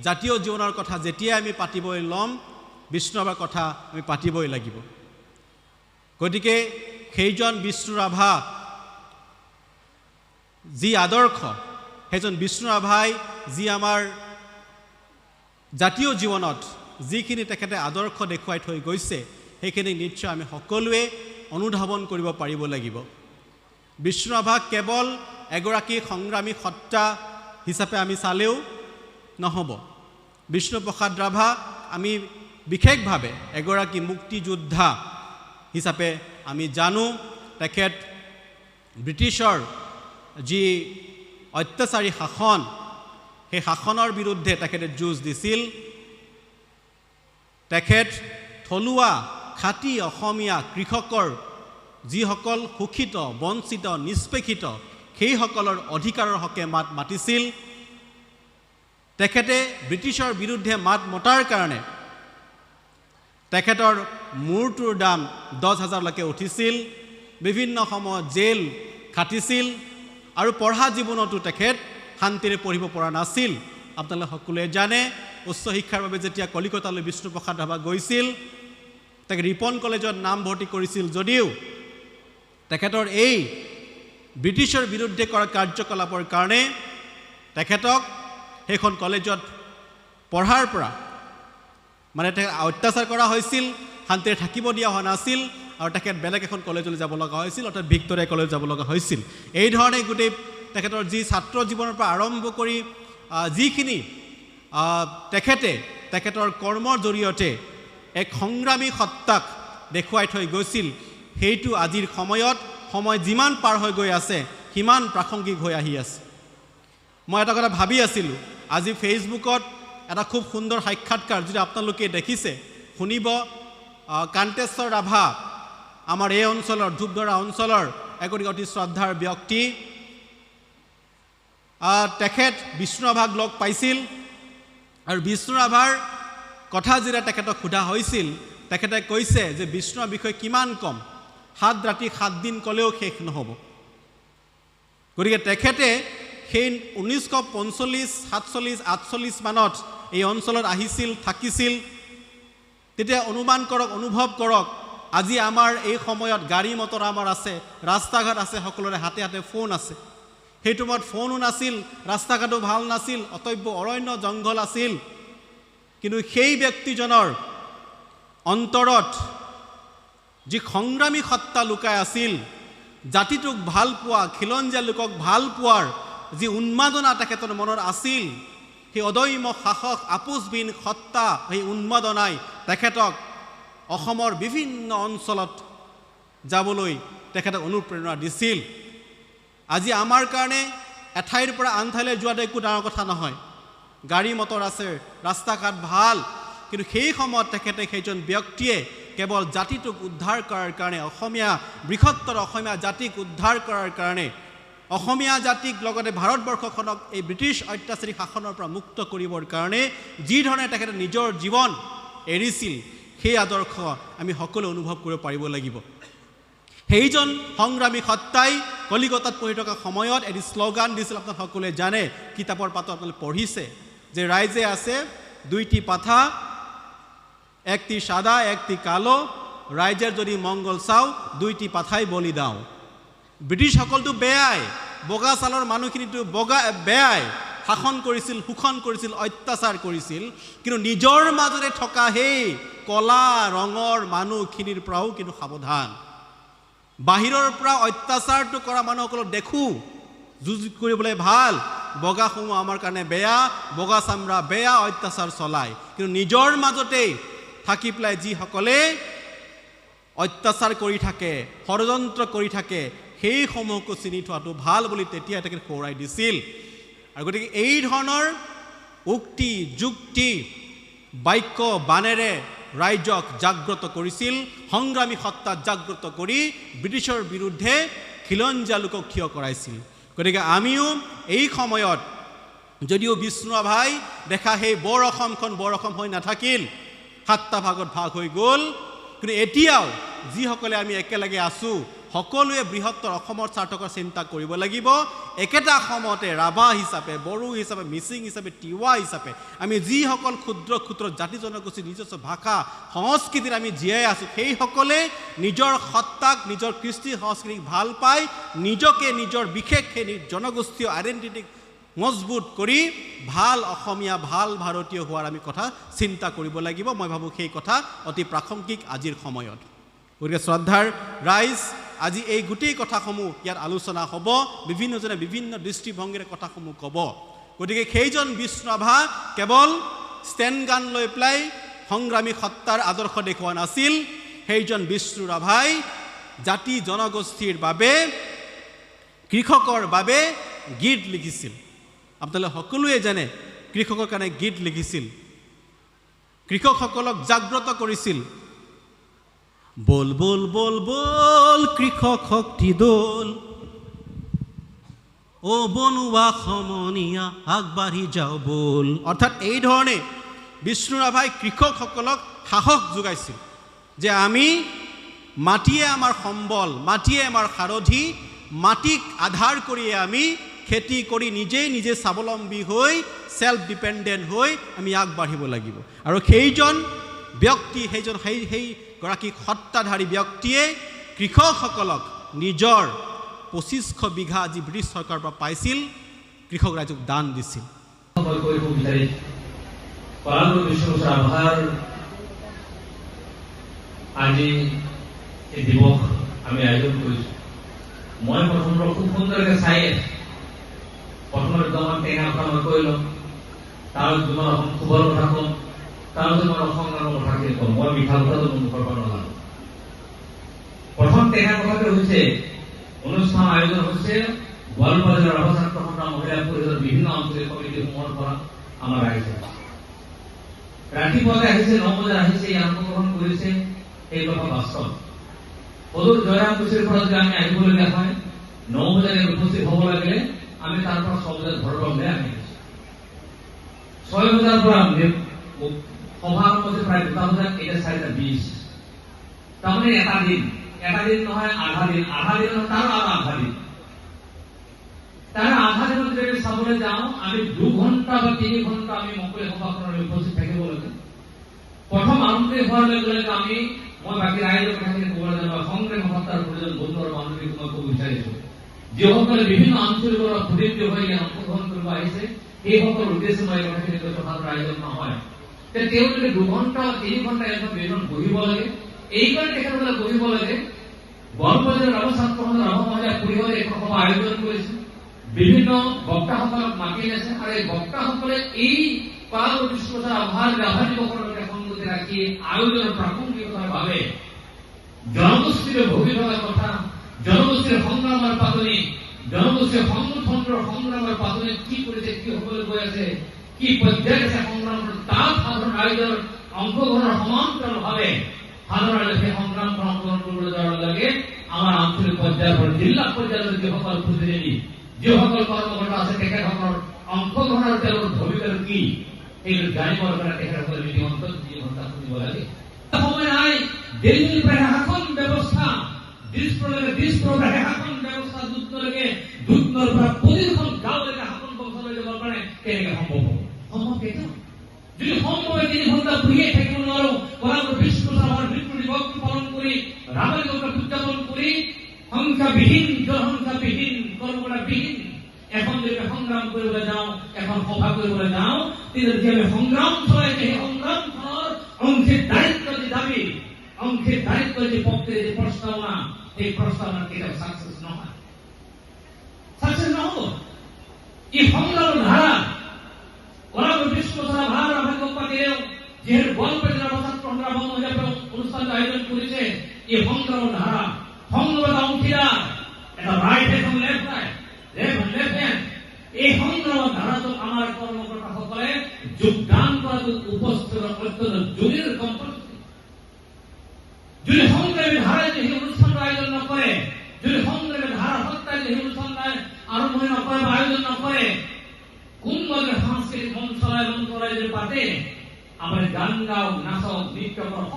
জাতীয় জীৱনৰ কথা যেতিয়াই আমি পাতিবই ল'ম বিষ্ণুৰাভাৰ কথা আমি পাতিবই লাগিব গতিকে সেইজন বিষ্ণুৰাভা যি আদৰ্শ সেইজন বিষ্ণুৰাভাই যি আমাৰ জাতীয় জীৱনত যিখিনি তেখেতে আদৰ্শ দেখুৱাই থৈ গৈছে সেইখিনি নিশ্চয় আমি সকলোৱে অনুধাৱন কৰিব পাৰিব লাগিব বিষ্ণুৰাভাক কেৱল এগৰাকী সংগ্ৰামী সত্তা হিচাপে আমি চালেও নহ'ব বিষ্ণুপ্ৰসাদ ৰাভা আমি বিশেষভাৱে এগৰাকী মুক্তিযোদ্ধা হিচাপে আমি জানো তেখেত ব্ৰিটিছৰ যি অত্যাচাৰী শাসন সেই শাসনৰ বিৰুদ্ধে তেখেতে যুঁজ দিছিল তেখেত থলুৱা খাটি অসমীয়া কৃষকৰ যিসকল শোষিত বঞ্চিত নিষ্পেষিত সেইসকলৰ অধিকাৰৰ হকে মাত মাতিছিল তেখেতে ব্ৰিটিছৰ বিৰুদ্ধে মাত মতাৰ কাৰণে তেখেতৰ মূৰটোৰ দাম 10,000 লৈকে উঠিছিল বিভিন্ন সময়ত জেল খাটিছিল আৰু পঢ়া জীৱনতো তেখেত শান্তিৰে পঢ়িব পৰা নাছিল আপোনালোকে সকলোৱে জানে উচ্চ শিক্ষাৰ বাবে যেতিয়া কলিকতালৈ বিষ্ণুপ্ৰসাদ ৰাভা গৈছিল তেখেত ৰিপন কলেজত নাম ভৰ্তি কৰিছিল যদিও তেখেতৰ এই ব্ৰিটিছৰ বিৰুদ্ধে কৰা কাৰ্যকলাপৰ কাৰণে তেখেতক সেইখন কলেজত পঢ়াৰ পৰা মানে অত্যাচাৰ কৰা হৈছিল শান্তিৰে থাকিব দিয়া হোৱা নাছিল আৰু তেখেত বেলেগ এখন কলেজলৈ যাব লগা হৈছিল অৰ্থাৎ ভিক্টোৰিয়া কলেজ যাব লগা হৈছিল এই ধৰণে গোটেই তেখেতৰ যি ছাত্ৰ জীৱনৰ পৰা আৰম্ভ কৰি যিখিনি তেখেতৰ কৰ্মৰ জৰিয়তে এক সংগ্ৰামী সত্তাক দেখুৱাই থৈ গৈছিল সেইটো আজিৰ সময় যিমান পাৰ হৈ গৈ আছে সিমান প্ৰাসংগিক হৈ আহি আছে মই এটা কথা ভাবি আছিলোঁ আজি ফেচবুকত এটা খুব সুন্দৰ সাক্ষাৎকাৰ যদি আপোনালোকে দেখিছে শুনিব কান্তেশ্বৰ ৰাভা আমাৰ এই অঞ্চলৰ ধূপধৰা অঞ্চলৰ এগৰাকী অতি শ্ৰদ্ধাৰ ব্যক্তি তেখেত বিষ্ণুৰাভাক লগ পাইছিল আৰু বিষ্ণুৰাভাৰ কথা যেতিয়া তেখেতক সোধা হৈছিল তেখেতে কৈছে যে বিষ্ণুৰ বিষয়ে কিমান কম 7 ৰাতি 7 দিন ক'লেও শেষ নহ'ব গতিকে তেখেতে সেই 1945 47 48 মানত এই অঞ্চলত আহিছিল থাকিছিল তেতিয়া অনুমান কৰক অনুভৱ কৰক আজি আমাৰ এই সময়ত গাড়ী মটৰ আমাৰ আছে ৰাস্তা ঘাট আছে সকলোৰে হাতে হাতে ফোন আছে সেই সময়ত ফোনো নাছিল ৰাস্তা ঘাটো ভাল নাছিল অতব্য অৰণ্য জংঘল আছিল কিন্তু সেই ব্যক্তিজনৰ অন্তৰত যি সংগ্ৰামী সত্তা লুকাই আছিল জাতিটোক ভাল পোৱা খিলঞ্জীয়া লোকক ভাল পোৱাৰ যি উন্মাদনা তেখেতৰ মনত আছিল সেই অদম্য সাহস আপোচবিহীন সত্তা সেই উন্মাদনাই তেখেতক অসমৰ বিভিন্ন অঞ্চলত যাবলৈ তেখেতক অনুপ্ৰেৰণা দিছিল আজি আমাৰ কাৰণে এঠাইৰ পৰা আন ঠাইলৈ যোৱাটো একো ডাঙৰ কথা নহয় গাড়ী মটৰ আছে ৰাস্তা ঘাট ভাল কিন্তু সেই সময়ত তেখেতে সেইজন ব্যক্তিয়ে কেৱল জাতিটোক উদ্ধাৰ কৰাৰ কাৰণে অসমীয়া বৃহত্তৰ অসমীয়া জাতিক উদ্ধাৰ কৰাৰ কাৰণে অসমীয়া জাতিক লগতে ভাৰতবৰ্ষখনক এই ব্ৰিটিছ অত্যাচাৰী শাসনৰ পৰা মুক্ত কৰিবৰ কাৰণে যি ধৰণে তেখেতে নিজৰ জীৱন এৰিছিল সেই আদৰ্শ আমি সকলো অনুভৱ কৰিব পাৰিব লাগিব সেইজন সংগ্ৰামী সত্তাই কলিকতাত পঢ়ি থকা সময়ত এটি শ্লোগান দিছিল আপোনালোকে সকলোৱে জানে কিতাপৰ পাতত আপোনালোকে পঢ়িছে যে ৰাইজে আছে দুইটি পাঠা একটি সাদা একটি কালো ৰাইজৰ যদি মংগল চাও দুইটি পাঠাই বলি দাও ব্ৰিটিছ সকলটো বেয়াই বগা ছালৰ মানুহখিনিটো বেয়াই শাসন কৰিছিল শোষণ কৰিছিল অত্যাচাৰ কৰিছিল কিন্তু নিজৰ মাজতে থকা সেই কলা ৰঙৰ মানুহখিনিৰ পৰাও কিন্তু সাৱধান বাহিৰৰ পৰা অত্যাচাৰটো কৰা মানুহসকলক দেখো যুঁজ কৰিবলৈ ভাল বগা সমূহ আমাৰ কাৰণে বেয়া বগা চামৰা বেয়া অত্যাচাৰ চলায় কিন্তু নিজৰ মাজতে থাকি পেলাই যিসকলে অত্যাচাৰ কৰি থাকে ষড়যন্ত্ৰ কৰি থাকে সেই সমূহকো চিনি থোৱাটো ভাল বুলি তেতিয়া তেখেতে সোঁৱৰাই দিছিল আৰু গতিকে এই ধৰণৰ উক্তি যুক্তি বাক্য বাণেৰে ৰাইজক জাগ্ৰত কৰিছিল সংগ্ৰামী সত্তা জাগ্ৰত কৰি ব্ৰিটিছৰ বিৰুদ্ধে খিলঞ্জীয়া লোকক থিয় কৰাইছিল গতিকে আমিও এই সময়ত যদিও বিষ্ণুৰাভাই দেখা সেই বৰ অসমখন বৰ অসম হৈ নাথাকিল 7টা ভাগত ভাগ হৈ গ'ল কিন্তু এতিয়াও যিসকলে আমি একেলগে আছোঁ সকলোৱে বৃহত্তৰ অসমৰ স্বাৰ্থকৰ চিন্তা কৰিব লাগিব। একেটা সময়তে ৰাভা হিচাপে, বড়ো হিচাপে, মিচিং হিচাপে, তিৱা হিচাপে আমি যিসকল ক্ষুদ্ৰ ক্ষুদ্ৰ জাতি জনগোষ্ঠীৰ নিজস্ব ভাষা সংস্কৃতিত আমি জীয়াই আছোঁ, সেইসকলে নিজৰ সত্তাক, নিজৰ কৃষ্টি সংস্কৃতিক ভাল পাই নিজকে নিজৰ বিশেষ সেই জনগোষ্ঠীয় আইডেণ্টিটিক মজবুত কৰি ভাল অসমীয়া, ভাল ভাৰতীয় হোৱাৰ আমি কথা চিন্তা কৰিব লাগিব। মই ভাবোঁ সেই কথা অতি প্ৰাসংগিক আজিৰ সময়ত। গতিকে শ্ৰদ্ধাৰ ৰাইজ, আজি এই গোটেই কথাসমূহ ইয়াত আলোচনা হ'ব, বিভিন্নজনে বিভিন্ন দৃষ্টিভংগীৰে কথাসমূহ ক'ব। গতিকে সেইজন বিষ্ণু ৰাভা কেৱল ষ্টেণ্ড গান লৈ পেলাই সংগ্ৰামী সত্তাৰ আদৰ্শ দেখুওৱা নাছিল। সেইজন বিষ্ণু ৰাভাই জাতি জনগোষ্ঠীৰ বাবে, কৃষকৰ বাবে গীত লিখিছিল। আপোনালোকে সকলোৱে জানে কৃষকৰ কাৰণে গীত লিখিছিল, কৃষকসকলক জাগ্ৰত কৰিছিল। বল বল বল বল কৃষক শক্তি দল, ও বনুৱা সমনীয়া আগবাঢ়ি যাওঁ বল। অৰ্থাৎ এই ধৰণে বিষ্ণু ৰাভাই কৃষকসকলক সাহস যোগাইছিল যে আমি মাটিয়ে আমাৰ সম্বল, মাটিয়ে আমাৰ সাৰথি, মাটিক আধাৰ কৰিয়ে আমি খেতি কৰি নিজে স্বাৱলম্বী হৈ, সেলফ ডিপেণ্ডেণ্ট হৈ আমি আগবাঢ়িব লাগিব। আৰু সেইজন ব্যক্তি, সেইগৰাকী সত্তাধাৰী ব্যক্তিয়ে কৃষকসকলক নিজৰ 2500 বিঘা যি ব্ৰিটিছ চৰকাৰৰ পৰা পাইছিল, কৃষক ৰাইজক দান দিছিল। আজি এই দিৱস আমি আয়োজন কৰিছোঁ। মই প্ৰথমতে খুব সুন্দৰকৈ চাই প্ৰথমে দুটামান টেঙা কথা মই কৈ ল'ম, তাৰপিছত তোমাৰ অসম খবৰ কথা ক'ম, তাৰপিছত মই অসংগ্ৰামৰ কথাখিনি ক'ম। মই মিঠা কথাটো মোৰ মুখৰ পৰা নলাম। প্ৰথম টেঙা কথাটো হৈছে, অনুষ্ঠান আয়োজন হৈছে গোৱালপাৰা জিলাৰ ৰাভা ছাত্ৰ সন্থা মহিলা পৰিষদৰ বিভিন্ন আঞ্চলিক কমিটিসমূহৰ পৰা আমাৰ আহিছে। ৰাতিপুৱাতে আহিছে, 9 বজাত আহিছে, ইয়াত অংশগ্ৰহণ কৰিছে। এই কথা বাস্তৱ। সদূৰ জয়ৰাম কুচিৰ পৰা যদি আমি আহিবলগীয়া হয়, 9 বজাত উপস্থিত হ'ব লাগিলে আমি তাৰ পৰা 6 বজাত ঘৰৰ পৰা ওলাই আহি গৈছোঁ। 6 বজাৰ পৰা সভা আৰম্ভ প্ৰায় 2টা বজাত, এতিয়া 4:20। তাৰমানে এটা দিন নহয়, আধা দিন তাৰো আৰু আধা দিন। তাৰ আধা দিনত যদি চাবলৈ যাওঁ, আমি 2 ঘণ্টা বা 3 ঘণ্টা আমি মুকলি সভাখনত উপস্থিত থাকিব লাগে। প্ৰথম আৰম্ভণি হোৱাৰ লগে লগে মই বাকী ৰাইজৰ কথাখিনি ক'বলৈ জানো, সংগ্ৰাম সত্তাৰ প্ৰতিজন বন্ধু আৰু বান্ধৱীক মই ক'ব বিচাৰিছোঁ, যিসকলে বিভিন্ন আঞ্চলিক প্ৰতিনিধি হৈ ইয়াত অংশগ্ৰহণ কৰিব আহিছে, সেইসকলৰ উদ্দেশ্যে মই এই কথাখিনি কৈছোঁ, ভাল ৰাইজৰ নহয়। তেওঁলোকে 2 ঘণ্টা বা 3 ঘণ্টা এখন বেদন বহিব লাগে। এইকাৰণে তেখেতসকলে বহিব লাগে। গোৱালপাৰা ৰাভা ছাত্ৰ সন্থা ৰাভা মহিলা পৰিষদে এখন সভা আয়োজন কৰিছে, বিভিন্ন বক্তাসকলক মাতি আছে, আৰু এই বক্তাসকলে এই বিশ্বৰ আভাৰ ৰাভা দিৱসৰ সৈতে সংগতি ৰাখি আয়োজনৰ প্ৰাসংগিকতাৰ বাবে জনগোষ্ঠীৰ ভোগী থকাৰ কথা, জনগোষ্ঠীৰ সংগ্ৰামৰ পাতনি, জনগোষ্ঠীৰ সংগঠনৰ সংগ্ৰামৰ পাতনি কি কৰিছে, কি হবলৈ গৈ আছে, কি পৰ্যায়ত আছে সংগ্ৰামৰ, তাত সাধাৰণ ৰাইজৰ অংশগ্ৰহণৰ সমান্তৰালভাৱে সাধাৰণ ৰাইজে সেই সংগ্ৰামখন অংশগ্ৰহণ কৰিবলৈ যোৱাৰ লগে আমাৰ আঞ্চলিক পৰ্যায়ৰ পৰা জিলা পৰ্যায়ৰ যিসকল প্ৰতিনিধি, যিসকল কৰ্মকৰ্তা আছে, তেখেতসকলৰ অংশগ্ৰহণৰ তেওঁলোকৰ ভূমিকা কি, এইটো জানিবৰ কাৰণে তেখেতসকলে মিটিং অন্তত 2 ঘণ্টা শুনিব লাগে। সময় নাই। দিল্লীৰ পৰা শাসন ব্যৱস্থা, দিছপুৰৰ শাসন ব্যৱস্থা, দুধনৈৰ পৰা প্ৰতিখন গাঁৱলৈকে শাসন ব্যৱস্থা লৈ যাবৰ কাৰণে কেনেকৈ সম্ভৱ হ'ব? সম্ভৱ কেতিয়াও। যদি সম্ভৱ 3 ঘণ্টা বহিয়ে থাকিব নোৱাৰো, বৰাবৰ বিষ্ণু ৰাভাৰ মৃত্যু দিৱস পালন কৰি, ৰাভা দিৱস উদযাপন কৰি, সংখ্যাবিহীন, জনসংখ্যাবিহীন, কৰ্মকৰ্তাবিহীন এখন যদি সংগ্ৰাম কৰিবলৈ যাওঁ, এখন সভা কৰিবলৈ যাওঁ, তেতিয়া আমি সংগ্ৰাম চলাই সেই সংগ্ৰামখনৰ অংশীৰ দায়িত্ব যি দাবী, অংশীৰ দায়িত্ব যি পক্ষেৰ যি প্ৰস্তাৱনা, সেই প্ৰস্তাৱনা কেতিয়াও চাকচেছ নহয়, চাকচেছ নহব। এই সংগ্ৰামৰ ধাৰা বৰাবৰ বিষ্ণু ৰাভাৰ পাতিলেও যিহেতু গোৱালপাৰা ৰাভা ছাত্ৰ সন্থা ৰাভা মহিলা অনুষ্ঠানটো আয়োজন কৰিছে, এই সংগ্ৰামৰ ধাৰা, সংগ্ৰামৰ অংশীদাৰ, এটা ৰাইট এখন লেফ্ট ৰাইট, এই সংগ্ৰামৰ ধাৰাটোক আমাৰ কৰ্মকৰ্তাসকলে যোগদান কৰাটো উপস্থিত অত্যন্ত জৰুৰী কম্পালচৰি। যদি সংগ্ৰামী ধাৰাই সেই অনুষ্ঠানটো আয়োজন নকৰে, যদি সংগ্ৰামী ধাৰা সত্তাই সেই অনুষ্ঠান আৰম্ভণি নকৰে বা আয়োজন নকৰে, কোনোবাকে সাংস্কৃতিক মঞ্চ চলাই যদি পাতে, আমাৰ গান গাওক, নাচক, নৃত্য কৰক,